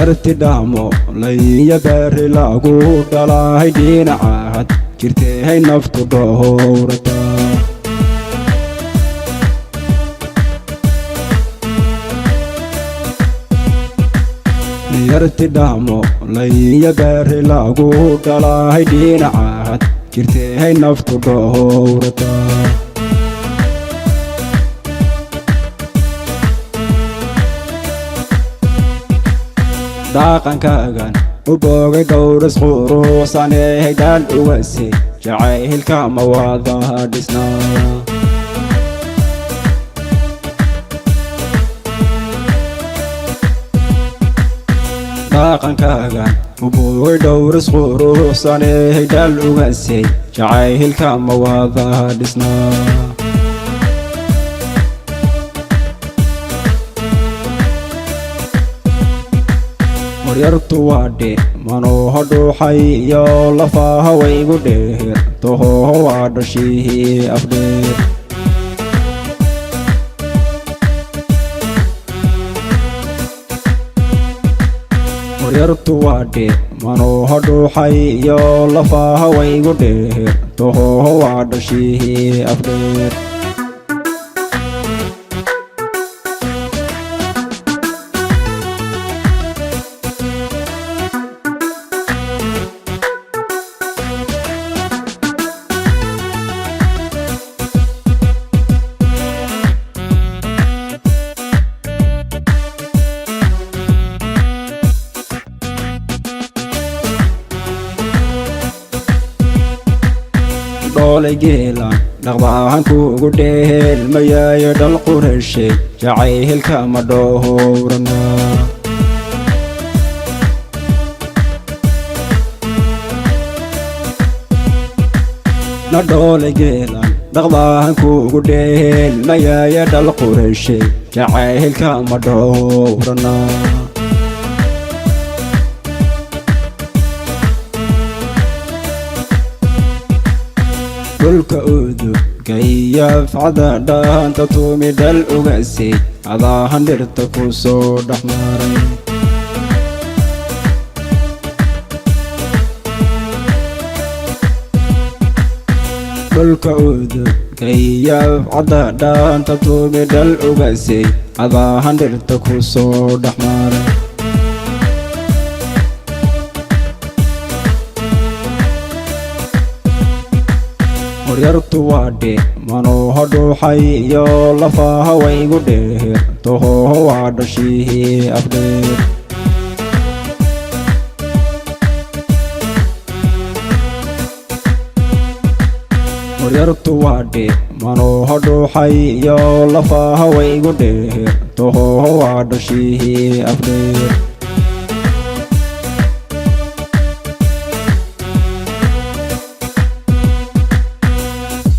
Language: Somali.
yarti dhaamo laya beeri lagu dhalahay dhinacaad jirtay naftu dhowrata yarti dhaamo laya beeri lagu dhalahay dhinacaad jirtay naftu dhowrata dhaqankaagan u boogay dhowras quruxsanee dhaal uwase jacaylka ma wada dhisnaa dhaqankaagan u boogay dhowras quruxsanee dhaal uwase jacaylka ma wada dhisnaa yartu waadhe manoo hodhuuxay iyo lafaha waygu dheer toho waa dhashii afdheer yartu waadhe manoo hodhuuxay iyo lafaha waygu dheer toho waa dhashii afdheer dhoolay geelan dhaqdhaqan kuugu dheelmayayo dhal qureyshe jacaylka ma dhowrana na dhoolay geelan dhaqdhaqan kuugu dheelmayayo dhal qureyshe jacaylka ma dhowrana dhulka udugaya facda dhaanta tuumi dhal ugase adaahan dhirta ku soo dhex maray dhulka udugaya facda dhaanta tuumi dhal ugase adaahan dhirta ku soo dhex maray yartu waadhe manoo hodhuuxay iyo lafaha waygu dheer toho waa dhashii afdheer yartu waadhe manoo hodhuuxay iyo lafaha waygu dheer toho waa dhashii afdheer